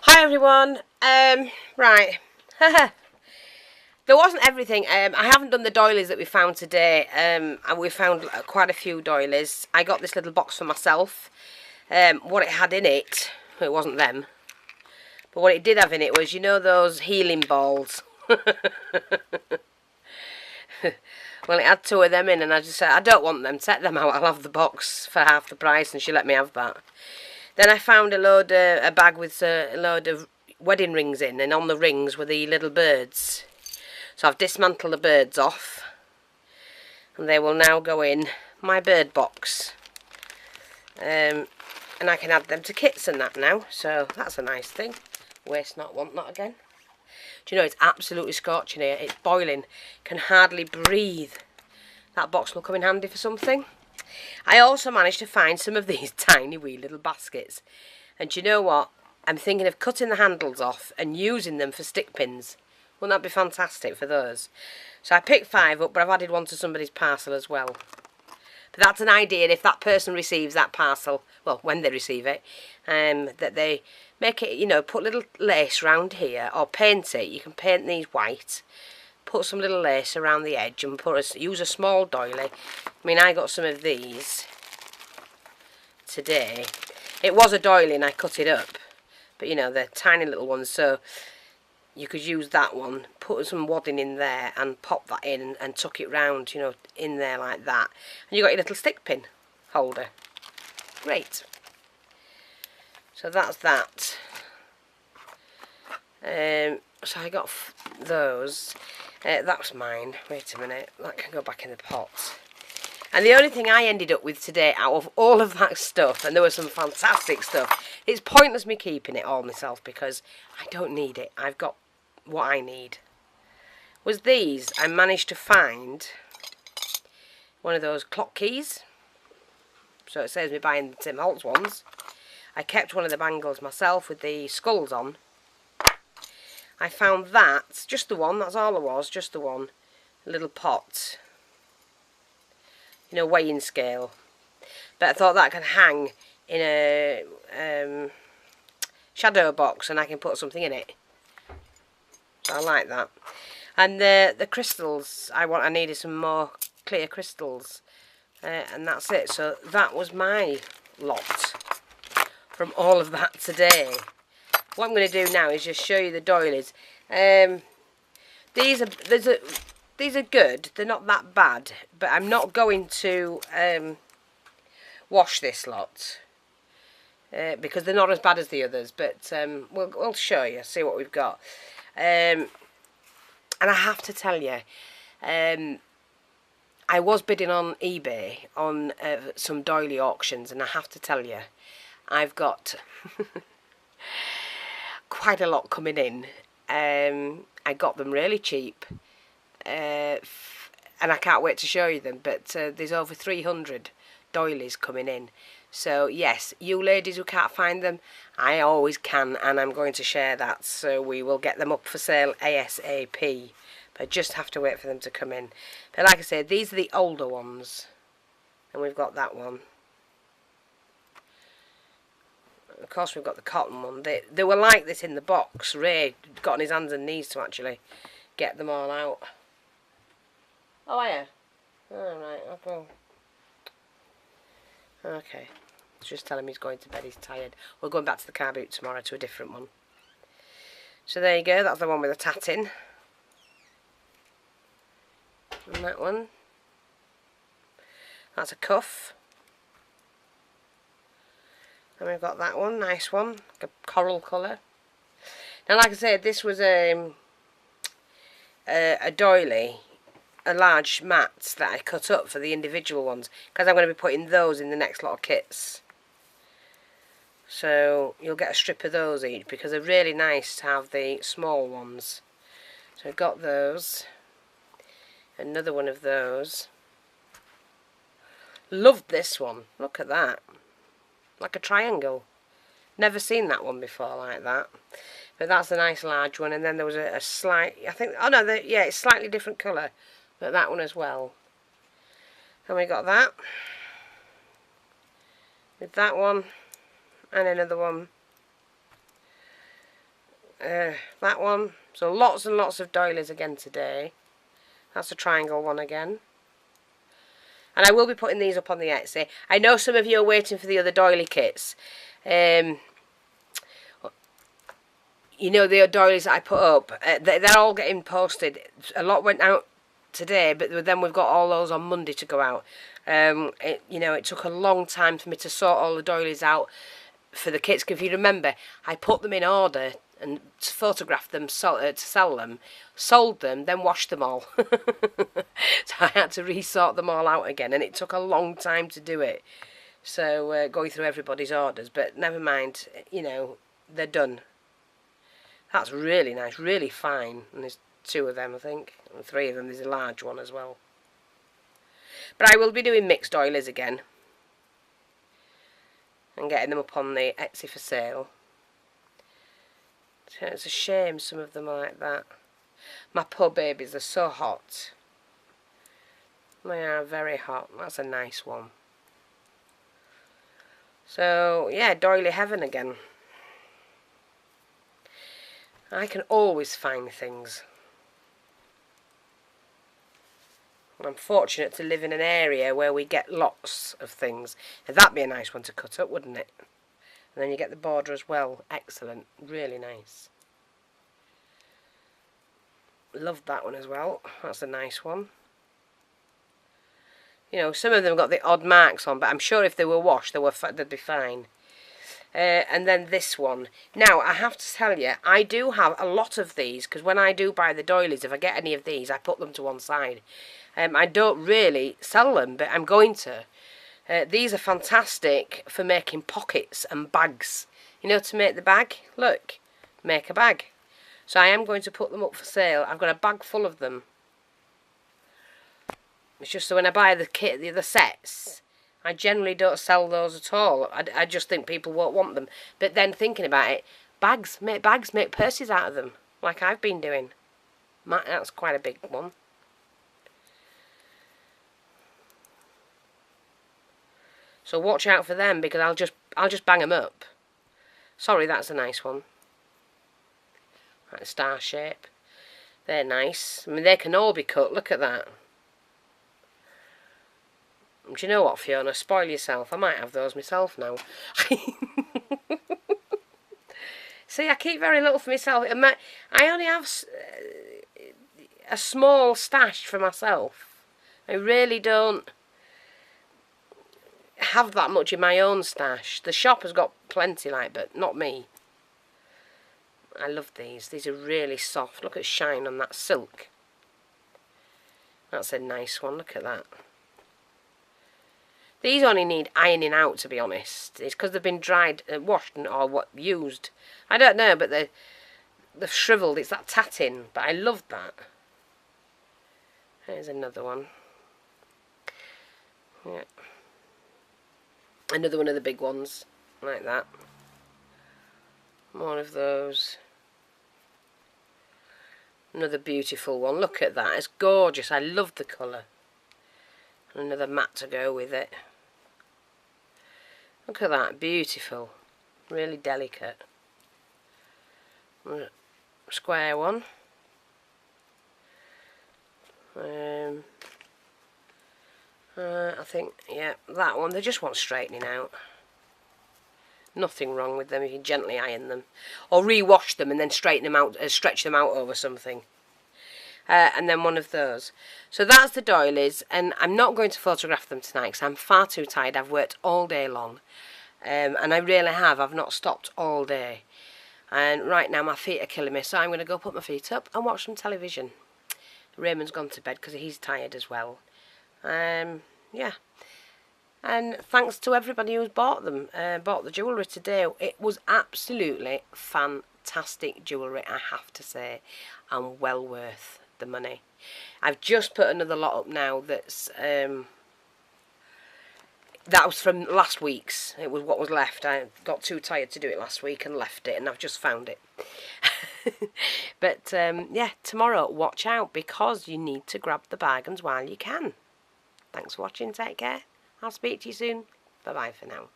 Hi everyone. Right. There wasn't everything. I haven't done the doilies that we found today. And we found quite a few doilies. I got this little box for myself. What it had in it, well, it wasn't them, but what it did have in it was, you know, those healing balls. Well, it had two of them in, and I just said, I don't want them. Take them out. I'll have the box for half the price, and she let me have that. Then I found a bag with a load of wedding rings in, and on the rings were the little birds. So I've dismantled the birds off, and they will now go in my bird box. And I can add them to kits and that now, so that's a nice thing. Waste not, want not again. Do you know, it's absolutely scorching here. It's boiling. Can hardly breathe. That box will come in handy for something. I also managed to find some of these tiny wee little baskets. And do you know what? I'm thinking of cutting the handles off and using them for stick pins. Wouldn't that be fantastic for those? So I picked 5 up, but I've added one to somebody's parcel as well. But that's an idea, and if that person receives that parcel, well, when they receive it, that they make it, you know, put little lace around here, or paint it. You can paint these white, put some little lace around the edge, and use a small doily. I mean, I got some of these today. It was a doily and I cut it up, but you know, they're tiny little ones, so you could use that one, put some wadding in there and pop that in and tuck it round, you know, in there like that. And you got your little stick pin holder. Great. So that's that. So I got those. That's mine. Wait a minute. That can go back in the pot. And the only thing I ended up with today out of all of that stuff, and there was some fantastic stuff, it's pointless me keeping it all myself because I don't need it. I've got what I need. Was these. I managed to find one of those clock keys. So it saves me buying the Tim Holtz ones. I kept one of the bangles myself with the skulls on. I found that, just the one, that's all it was, just the one. A little pot. You know, weighing scale. But I thought that could hang in a shadow box and I can put something in it. So I like that. And the crystals, I needed some more clear crystals. And that's it. So that was my lot from all of that today. What I'm going to do now is just show you the doilies. These are good. They're not that bad, but I'm not going to wash this lot because they're not as bad as the others. But we'll show you, see what we've got. And I have to tell you, I was bidding on eBay on some doily auctions, and I have to tell you, I've got quite a lot coming in. I got them really cheap, and I can't wait to show you them, but there's over 300 doilies coming in. So yes, you ladies who can't find them, I always can, and I'm going to share that, so we will get them up for sale ASAP, but just have to wait for them to come in. But like I said, these are the older ones, and we've got that one. Of course we've got the cotton one. They were like this in the box. Ray got on his hands and knees to actually get them all out. Oh, are you? Oh, right, okay. Okay. Just tell him he's going to bed, he's tired. We're going back to the car boot tomorrow to a different one. So there you go, that's the one with the tatting. And that one. That's a cuff. And we've got that one, nice one, like a coral colour. Now, like I said, this was a doily, a large mats that I cut up for the individual ones, because I'm going to be putting those in the next lot of kits. So you'll get a strip of those each, because they're really nice to have the small ones. So I've got those, another one of those. Loved this one, look at that. Like a triangle. Never seen that one before like that. But that's a nice large one. And then there was a slight, I think, oh no, yeah, it's slightly different colour. But that one as well. And we got that. With that one. And another one. that one. So lots and lots of doilies again today. That's a triangle one again. And I will be putting these up on the Etsy. I know some of you are waiting for the other doily kits. You know, the doilies that I put up, they're all getting posted. A lot went out today, but then we've got all those on Monday to go out. You know, it took a long time for me to sort all the doilies out for the kits. If you remember, I put them in order and photographed them to sell them, sold them, then washed them all. So I had to resort them all out again, and it took a long time to do it. So going through everybody's orders, but never mind, you know, they're done. That's really nice, really fine. And there's 2 of them, I think, and 3 of them. There's a large one as well. But I will be doing mixed doilies again and getting them up on the Etsy for sale. It's a shame some of them are like that. My poor babies are so hot. They are very hot. That's a nice one. So, yeah, doily heaven again. I can always find things. I'm fortunate to live in an area where we get lots of things. And that'd be a nice one to cut up, wouldn't it? And then you get the border as well. Excellent. Really nice. Love that one as well. That's a nice one. You know, some of them got the odd marks on, but I'm sure if they were washed, they'd be fine. And then this one. Now, I have to tell you, I do have a lot of these, because when I do buy the doilies, if I get any of these, I put them to one side. I don't really sell them, but I'm going to. These are fantastic for making pockets and bags. You know, to make the bag. Look, make a bag. So I am going to put them up for sale. I've got a bag full of them. It's just so when I buy the kit, the other sets, I generally don't sell those at all. I just think people won't want them. But then thinking about it, bags, make purses out of them, like I've been doing. That's quite a big one. So watch out for them, because I'll just bang them up. Sorry, that's a nice one. Like a star shape. They're nice. I mean, they can all be cut. Look at that. Do you know what, Fiona? Spoil yourself. I might have those myself now. See, I keep very little for myself. I only have a small stash for myself. I really don't have that much in my own stash. The shop has got plenty, like, but not me. I love these. These are really soft. Look at shine on that silk. That's a nice one. Look at that. These only need ironing out, to be honest. It's because they've been dried, washed, or used. I don't know, but they've shriveled. It's that tatting, but I love that. Here's another one. Yeah. Another one of the big ones, like that. More of those. Another beautiful one. Look at that. It's gorgeous. I love the colour. And another mat to go with it. Look at that. Beautiful. Really delicate. Square one. I think, yeah, that one. They just want straightening out. Nothing wrong with them if you gently iron them. Or re-wash them and then straighten them out, stretch them out over something. And then one of those. So that's the doilies, and I'm not going to photograph them tonight because I'm far too tired. I've worked all day long, and I really have. I've not stopped all day. And right now my feet are killing me, so I'm going to go put my feet up and watch some television. Raymond's gone to bed because he's tired as well. Yeah. And thanks to everybody who's bought them, bought the jewellery today. It was absolutely fantastic jewellery, I have to say, and well worth the money. I've just put another lot up now that's that was from last week's. It was what was left. I got too tired to do it last week and left it, and I've just found it. But yeah, tomorrow watch out, because you need to grab the bargains while you can. Thanks for watching. Take care. I'll speak to you soon. Bye bye for now.